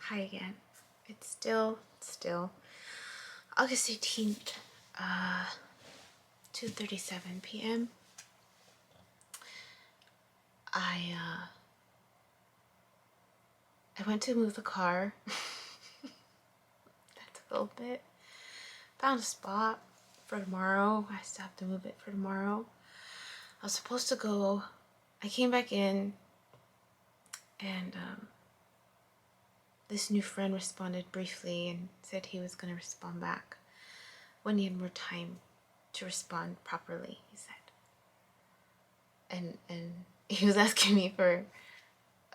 Hi again. It's still August 18th, 2:37 p.m. I went to move the car. That took a little bit. Found a spot for tomorrow. I still have to move it for tomorrow. I was supposed to go. I came back in, and this new friend responded briefly and said he was going to respond back when he had more time to respond properly, he said. And he was asking me for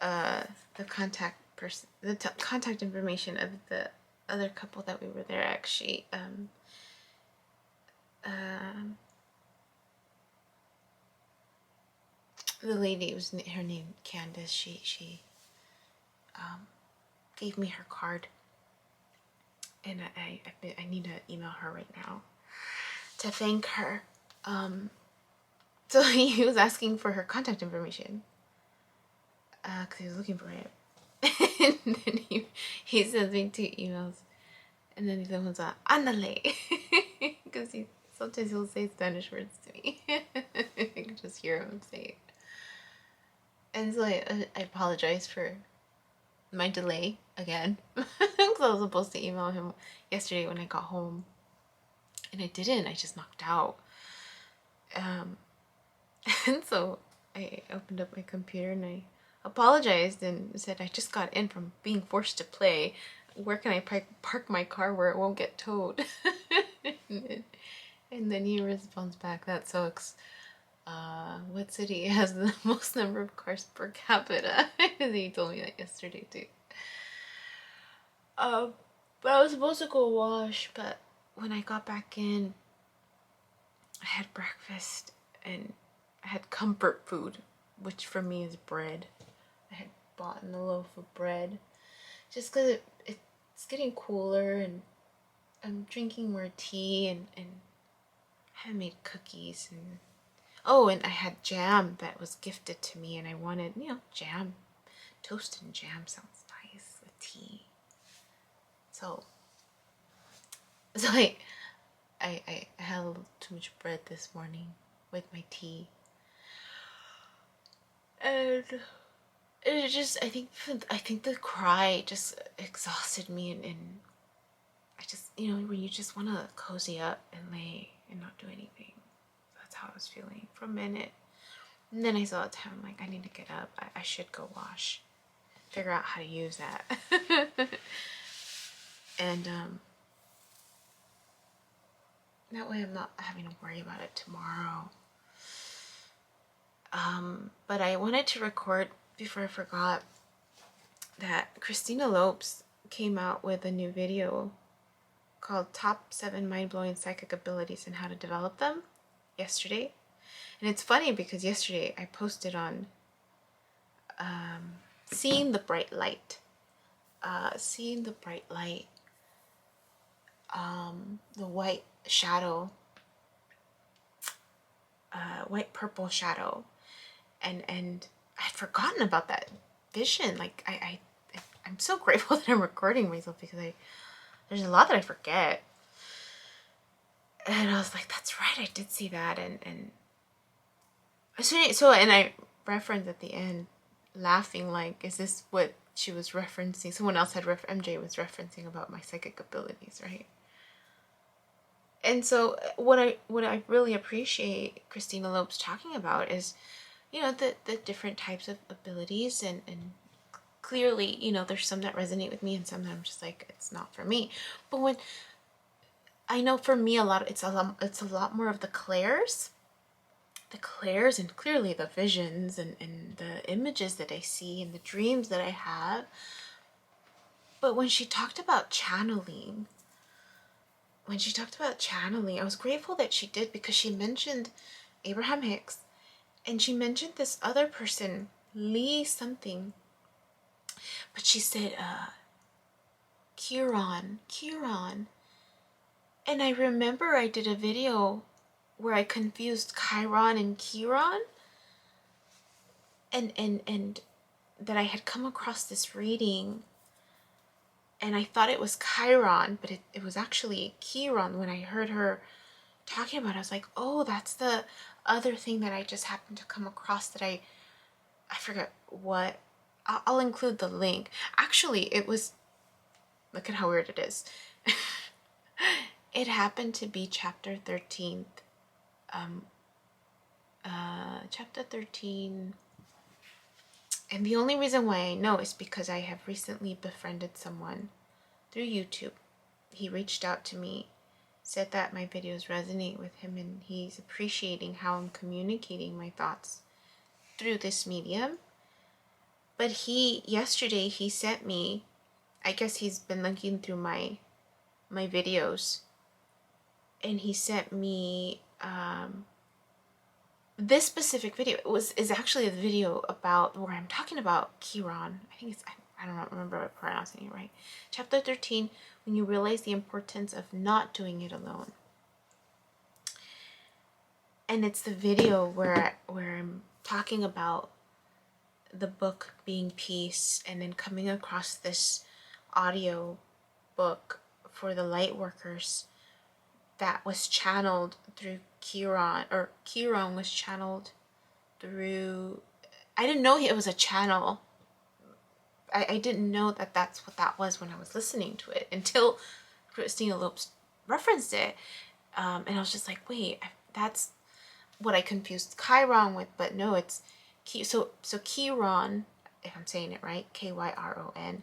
the contact person, the contact information of the other couple that we were there. Actually, the lady, was her name Candace. She gave me her card, and I need to email her right now to thank her. So he was asking for her contact information because he was looking for it. And then he sends me 2 emails, and then the other one's "Andale," because sometimes he'll say Spanish words to me. I can just hear him say it. And so I apologize for my delay again, because I was supposed to email him yesterday when I got home, and I didn't. I just knocked out. And so I opened up my computer and I apologized and said I just got in from being forced to play. Where can I park my car where it won't get towed? And then he responds back, that sucks. What city has the most number of cars per capita? He told me that yesterday too. But I was supposed to go wash, but when I got back in, I had breakfast and I had comfort food, which for me is bread. I had bought a loaf of bread just because it's getting cooler, and I'm drinking more tea, and I had made cookies, and and I had jam that was gifted to me, and I wanted, jam. Toast and jam sounds nice with tea. So I had a little too much bread this morning with my tea. And it just, I think the cry just exhausted me, and I just, when you just want to cozy up and lay and not do anything. That's how I was feeling for a minute. And then I saw the time, I'm like, I need to get up. I should go wash. Figure out how to use that. And that way I'm not having to worry about it tomorrow. But I wanted to record before I forgot that Christina Lopes came out with a new video called Top 7 Mind-Blowing Psychic Abilities and How to Develop Them yesterday. And it's funny because yesterday I posted on seeing the bright light. The white shadow, white purple shadow. And I had forgotten about that vision. Like I'm so grateful that I'm recording myself, because there's a lot that I forget. And I was like, that's right, I did see that. And I referenced at the end, laughing, like, is this what she was referencing? Someone else had MJ was referencing about my psychic abilities, right? And so what I really appreciate Christina Lopes talking about is, the different types of abilities, and clearly, there's some that resonate with me and some that I'm just like, it's not for me. But when I know, for me, it's a lot more of the clairs, and clearly the visions and the images that I see and the dreams that I have. But when she talked about channeling, I was grateful that she did, because she mentioned Abraham Hicks, and she mentioned this other person, Lee something, but she said Kryon. And I remember I did a video where I confused Chiron and Kryon, and that I had come across this reading And I thought it was Kryon, but it was actually Kryon. When I heard her talking about it, I was like, oh, that's the other thing that I just happened to come across that I forget what. I'll include the link. Actually, it was, look at how weird it is. It happened to be chapter 13. Chapter 13. And the only reason why I know is because I have recently befriended someone through YouTube. He reached out to me, said that my videos resonate with him, and he's appreciating how I'm communicating my thoughts through this medium. But yesterday he sent me, I guess he's been looking through my videos, and he sent me this specific video. Is actually a video about where I'm talking about Kryon. I think it's, I don't remember pronouncing it right. Chapter 13, when you realize the importance of not doing it alone. And it's the video where I'm talking about the book being peace, and then coming across this audio book for the Lightworkers that was channeled through Kryon, or Kryon was channeled through, I didn't know it was a channel. I didn't know that that's what that was when I was listening to it until Christina Lopes referenced it. And I was just like, wait, that's what I confused Kryon with, but no, it's so Kryon, if I'm saying it right, Kyon,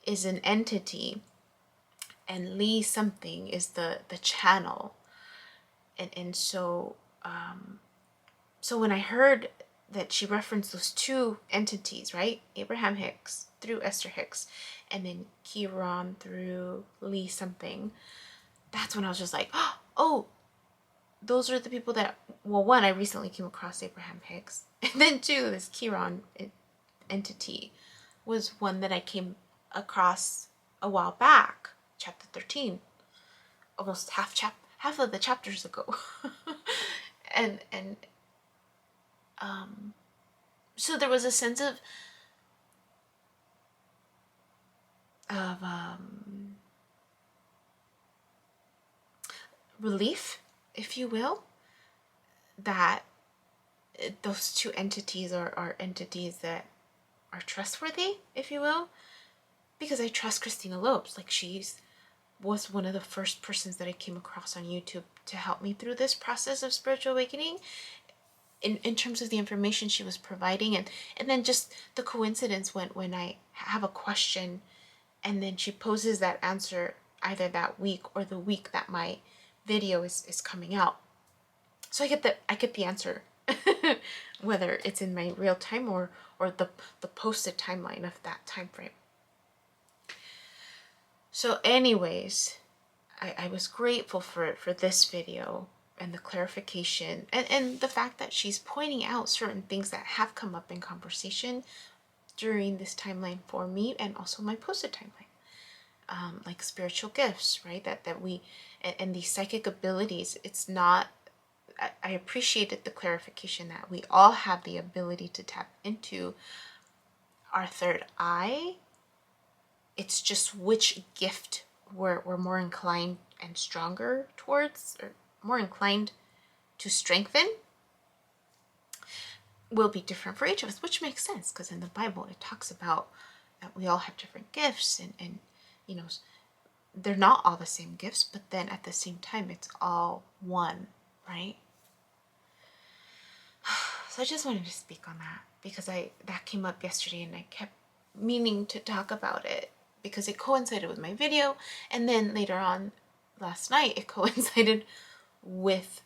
is an entity, and Lee something is the channel. And so so when I heard that she referenced those two entities, right? Abraham Hicks through Esther Hicks, and then Kryon through Lee something, that's when I was just like, oh, those are the people that, well, one, I recently came across Abraham Hicks, and then two, this Kryon entity was one that I came across a while back, chapter 13, almost half of the chapters ago. and so there was a sense of relief, if you will, that those two entities are entities that are trustworthy, if you will, because I trust Christina Lopes. Like, was one of the first persons that I came across on YouTube to help me through this process of spiritual awakening, in terms of the information she was providing, and then just the coincidence when I have a question and then she poses that answer either that week or the week that my video is coming out. So I get the answer whether it's in my real time or the posted timeline of that time frame. So anyways, I was grateful for this video and the clarification and the fact that she's pointing out certain things that have come up in conversation during this timeline for me, and also my posted timeline, like spiritual gifts, right? That we, and these psychic abilities, it's not, I appreciated the clarification that we all have the ability to tap into our third eye. It's just which gift we're more inclined and stronger towards, or more inclined to strengthen, will be different for each of us, which makes sense, because in the Bible it talks about that we all have different gifts, and you know, they're not all the same gifts, but then at the same time it's all one, right? So I just wanted to speak on that because that came up yesterday and I kept meaning to talk about it because it coincided with my video, and then later on last night it coincided with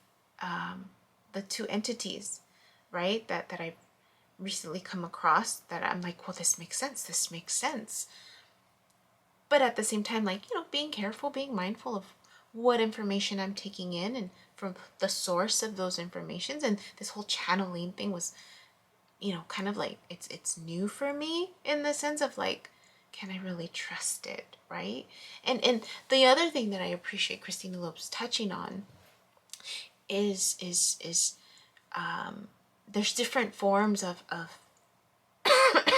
the two entities, right, that I've recently come across, that I'm like, well, this makes sense. But at the same time, like, you know, being careful, being mindful of what information I'm taking in and from the source of those informations. And this whole channeling thing was, you know, kind of like, it's new for me in the sense of like, can I really trust it, right? And the other thing that I appreciate Christina Lopes touching on is there's different forms of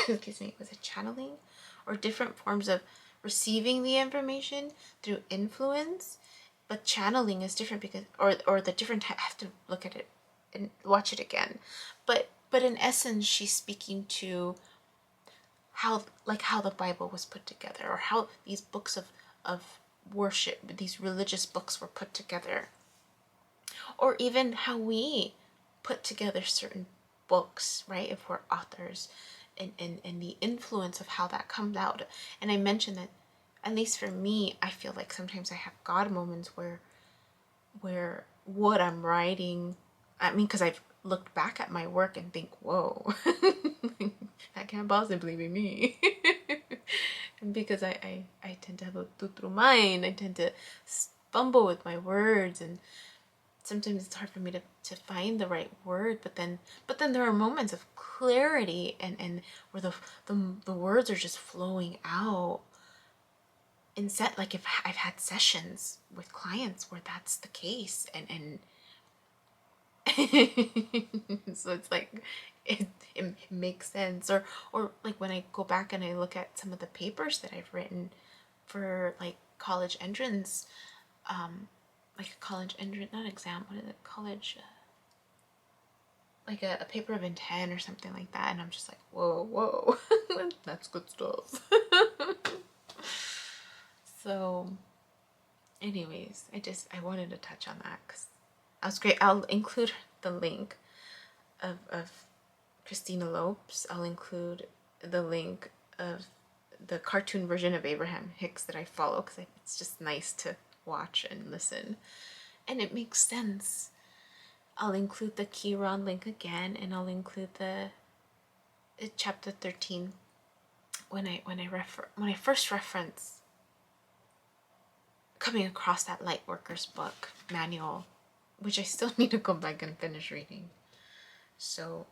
excuse me, was it channeling, or different forms of receiving the information through influence, but channeling is different because, or the different, I have to look at it and watch it again. But in essence, she's speaking to how the Bible was put together, or how these books of worship, these religious books were put together, or even how we put together certain books, right? If we're authors, and the influence of how that comes out. And I mentioned that, at least for me, I feel like sometimes I have God moments where what I'm writing, I mean, because I've looked back at my work and think, whoa, that can't possibly be me. And because I tend to have a tutru mind, I tend to fumble with my words, and sometimes it's hard for me to find the right word, but then there are moments of clarity and where the words are just flowing out. In set, like if I've had sessions with clients where that's the case, and so it's like it makes sense, or like when I go back and I look at some of the papers that I've written for like college entrance, like a college entrance, not exam, what is it, college, like a paper of intent or something like that, and I'm just like, whoa, that's good stuff. So anyways, I wanted to touch on that because that was great. I'll include the link of Christina Lopes. I'll include the link of the cartoon version of Abraham Hicks that I follow, because it's just nice to watch and listen, and it makes sense. I'll include the Kryon link again, and I'll include the chapter 13 when I first reference coming across that Lightworkers book manual, which I still need to go back and finish reading. So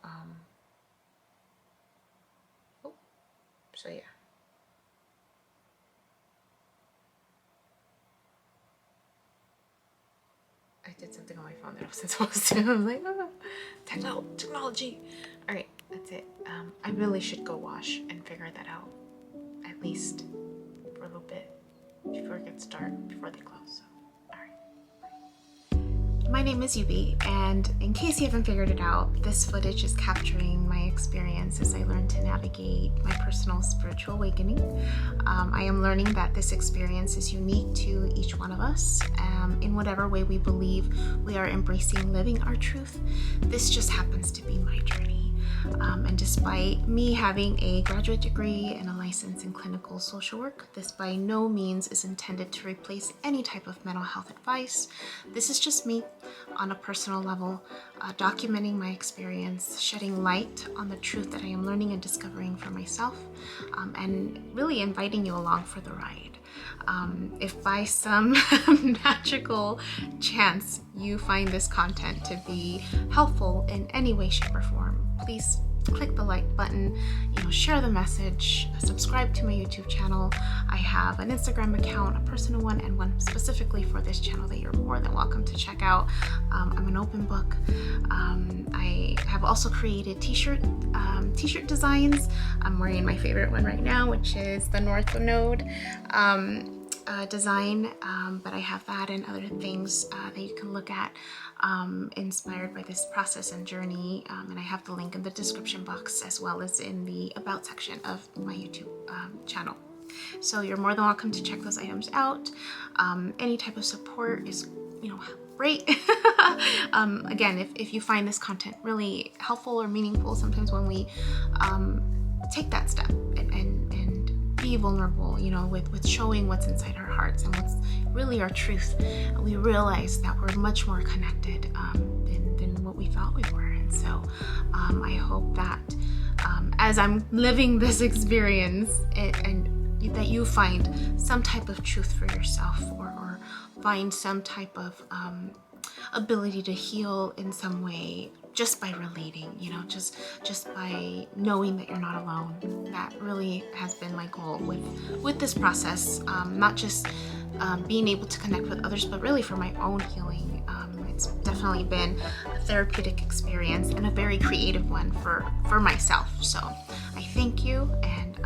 yeah. I did something on my phone that I wasn't supposed to. I was like, technology. All right, that's it. I really should go wash and figure that out, at least for a little bit, before it gets dark, before they close. So, all right. My name is Yubi, and in case you haven't figured it out, this footage is capturing my experience as I learn to navigate my personal spiritual awakening. I am learning that this experience is unique to each one of us. In whatever way we believe we are embracing living our truth, this just happens to be my journey. And despite me having a graduate degree and a license in clinical social work, this by no means is intended to replace any type of mental health advice. This is just me on a personal level, documenting my experience, shedding light on the truth that I am learning and discovering for myself, and really inviting you along for the ride. If by some magical chance you find this content to be helpful in any way, shape, or form, please click the like button, share the message, subscribe to my YouTube channel. I have an Instagram account, a personal one, and one specifically for this channel that you're more than welcome to check out. I'm an open book. I have also created t-shirt designs. I'm wearing my favorite one right now, which is the North Node design, but I have that and other things that you can look at inspired by this process and journey, and I have the link in the description box as well as in the about section of my YouTube channel. So you're more than welcome to check those items out. Any type of support is great. Again, if you find this content really helpful or meaningful, sometimes when we take that step and be vulnerable, with showing what's inside our hearts and what's really our truth, we realize that we're much more connected than what we thought we were. And so I hope that as I'm living this experience, and that you find some type of truth for yourself, or find some type of ability to heal in some way, just by relating, just by knowing that you're not alone. That really has been my goal with this process, not just being able to connect with others, but really for my own healing. It's definitely been a therapeutic experience and a very creative one for myself. So I thank you, and